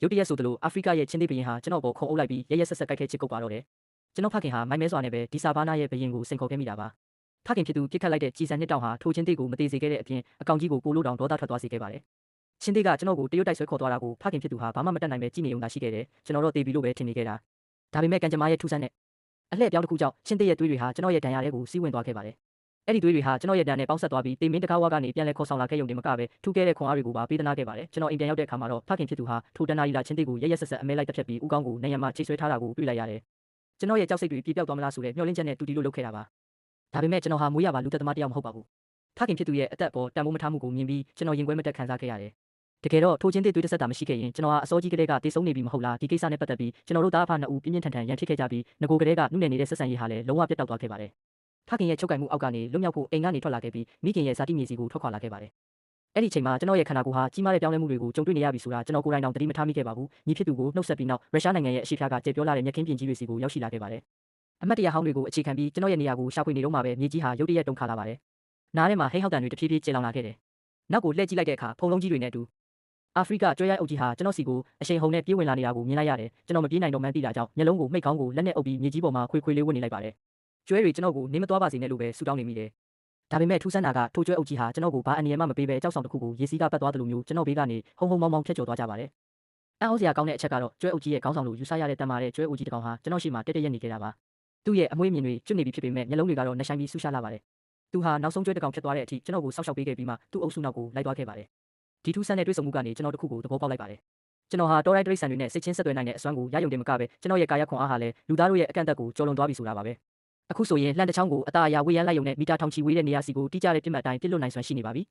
ရုတ်တရက်ဆိုသလိုအာဖရိကရဲ့ချင်းသေးဘရင်ဟာကျွန်တော်ပေါ်ခုံအုပ်လိုက်ပြီးရဲရဲဆက်ဆက်ကြိုက်ခဲချစ်ကုပ်ပါတော့တယ်ကျွန်တော်ဖခင်ဟာမိုင်းမဲစွာနဲ့ပဲဒီဆာဘာနာရဲ့ဘရင်ကိုစိန်ခေါ်ခဲ့မိတာပါဖခင်ဖြစ်သူပြစ်ခတ်လိုက်တဲ့ကြည်စံနှစ်တောင်ဟာထိုချင်းသေးကိုမသေးစေခဲ့တဲ့အပြင်အကောင်ကြီးကိုပိုလို့တောင်ဒေါသထွက်သွားစေခဲ့ပါတယ်ချင်းသေးကကျွန်တော်ကိုတရုတ်တိုက်ဆွဲခေါ်သွားတာကိုဖခင်ဖြစ်သူဟာဘာမှမတတ်နိုင်ပဲကြည့်နေုံသာရှိခဲ့တယ်ကျွန်တော်တော့တေးပြီးလို့ပဲထင်နေခဲ့တာဒါပေမဲ့ကံကြမ္မာရဲ့ထူးဆန်းတဲ့အလှည့်ပြောင်းတစ်ခုကြောင့်ချင်းသေးရဲ့သွေးတွေဟာကျွန်တော်ရဲ့ဒဏ်ရာတွေကိုစီးဝင်သွားခဲ့ပါတယ်အဲ့ဒီသွေးတွေဟာကျွန်တော်ရဲ့ဒဏ်နဲ့ပေါင်းဆက်သွားပြီးတေမင်းတကားဝါကနေပြန်လဲခေါ်ဆောင်လာခဲ့ရုံတင်မကပဲထူးခဲ့တဲ့ခွန်အားတွေကိုပါပေးသနာခဲ့ပါတယ်ကျွန်တော်အိမ်ပြန်ရောက်တဲ့အခါမှာတော့ဖခင်ဖြစ်သူဟာထိုတန်နာရီလာချင်းသေးကိုရဲရဲဆက်ဆက်အမဲလိုက်တက်ဖြတ်ပြီးဦးကောင်းကိုနေရံမှာချိတ်ဆွဲထားတာကိုတွေ့လိုက်ရတယ်ကျွန်တော်ရဲ့ကြောက်စိတ်တွေပြေပြောက်သွားမလားဆိုတဲ့မျှော်လင့်ချက်နဲ့တူတီလို့လုပ်ခဲ့တာပါဒါပေမဲ့ကျွန်တော်ဟာမွေးရပါလူသက်သမားတယောက်မဟုတ်ပါဘူးဖခင်ဖြစ်သူရဲ့အသက်ပေါ်တန်ဖိုးမထားမှုကိုမြင်ပြီးကျွန်တော်ရင်ခွဲမတက်ခံစားခဲ့ရတယ်တကယ်တော့ထိုချင်းသေးသွေးတစ်ဆက်တာမရှိခဲ့ရင်ကျွန်တော်ဟာအစောကြီးကလေးကတေဆုံးနေပြီမဟုတ်လားဒီကိစ္စနဲ့ပတ်သက်ပြီးကျွန်တော်တို့သားအဖနှစ်ဦးပြင်းပြင်းထန်ထန်ရန်ဖြစ်ခဲ့ကြပြီးငကိုကလေးကနှုတ်နယ်နေတဲ့ဆက်ဆံရေးဟာလည်းလုံးဝပြတ်တောက်သွားခဲ့ပါတယ်ဖခင်ရဲ့ချုပ်ကင်မှုအောက်ကနေလွတ်မြောက်ဖို့အိမ်ကနေထွက်လာခဲ့ပြီးမိခင်ရဲ့ဇာတိမြေစီကိုထွက်ခွာလာခဲ့ပါတယ်အဲ့ဒီချိန်မှာကျွန်တော်ရဲ့ခန္ဓာကိုယ်ဟာကြီးမားတဲ့ပြောင်းလဲမှုတွေကိုကြုံတွေ့နေရပြီဆိုတာကျွန်တော်ကိုယ်တိုင်တောင်သတိမထားမိခဲ့ပါဘူးညီဖြစ်သူကိုနှုတ်ဆက်ပြီးနောက်ရုရှားနိုင်ငံရဲ့အရှိဖြားကကျေပြောလာတဲ့မြက်ခင်းပြင်ကြီးတွေစီကိုရောက်ရှိလာခဲ့ပါတယ်အမတ်တရားဟောင်းတွေကိုအခြေခံပြီးကျွန်တော်ရဲ့နေရာကိုရှာဖွေနေတော့မှပဲမြေကြီးဟာရုတ်တရက်တုန်ခါလာပါတယ်နားထဲမှာဟိဟောက်တန်တွေတဖြည်းဖြည်းကျလောင်လာခဲ့တယ်နောက်ကိုလှည့်ကြည့်လိုက်တဲ့အခါဖုံလုံးကြီးတွေနဲ့အတူအာဖရိကကျွဲရိုက်အုပ်ကြီးဟာကျွန်တော်စီကိုအရှိန်ဟုန်နဲ့ပြေးဝင်လာနေတာကိုမြင်လိုက်ရတယ်ကျွန်တော်မပြေးနိုင်တော့မှန်းသိတာကြောင့်မျက်လုံးကိုမှိတ်ခေါင်းကိုလက်နဲ့အုပ်ပြီးမြေကြီးပေါ်မှာခွေခွေလေးဝတ်နေလိုက်ပါတယ်ကျွဲတွေကျွန်တော်ကိုနေမသွားပါစေနဲ့လို့ပဲဆူတောင်းနေမိတယ်ဒါပေမဲ့ထူးဆန်းတာကထိုကျွဲအုပ်ကြီးဟာကျွန်တော်ကိုဘာအန္တရာယ်မှမပေးဘဲကြောက်ဆောင်တစ်ခုကိုရေစီးကပတ်သွားတယ်လို့မျိုးကျွန်တော်ဘေးကနေဟုံဟုံမောင်းမောင်းဖြတ်ကျော်သွားကြပါတယ်အံ့ဩစရာကောင်းတဲ့အချက်ကတော့ကျွဲအုပ်ကြီးရဲ့ခေါင်းဆောင်လို့ယူဆရတဲ့တန်မာတဲ့ကျွဲအုပ်ကြီးတစ်ကောင်ဟာကျွန်တော်ရှိမှတက်တက်ရက်နေခဲ့တာပါသူ့ရဲ့အမွှေးမြင်တွေကျွတ်နေပြီဖြစ်ပေမဲ့မျက်လုံးတွေကတော့နှဆိုင်ပြီးဆူရှာလာပါတယ်သူဟာနောက်ဆုံးကျွဲတစ်ကောင်ဖြစ်သွားတဲ့အထိကျွန်တော်ကိုစောက်ရှောက်ပေးခဲ့ပြီးမှသူ့အုပ်စုနောက်ကိုလိုက်သွားခဲ့ပါတယ်ဒီထူးဆန်းတဲ့တွေ့ဆုံမှုကနေကျွန်တော်တခုကိုသဘောပေါက်လိုက်ပါတယ်ကျွန်တော်ဟာတောရိုက်တရိတ်ဆန်တွေနဲ့စိတ်ချင်းဆက်သွယ်နိုင်တဲ့အစွမ်းကိုရယုံတယ်မကပဲကျွန်တော်ရဲ့ကာယခွန်အားဟာလည်းလူသားတို့ရဲ့အကန့်အသတ်ကိုကျော်လွန်သွားပြီဆိုတာပါပဲအခုဆိုရင်လှန်တစ်ချောင်းကိုအသားအရာဝေးရမ်းလိုက်ရုံနဲ့မီတာထောင်ချီဝေးတဲ့နေရာစီကိုတိကျတဲ့ပြစ်မှတ်အတိုင်းပြစ်လွတ်နိုင်စွမ်းရှိနေပါပြီ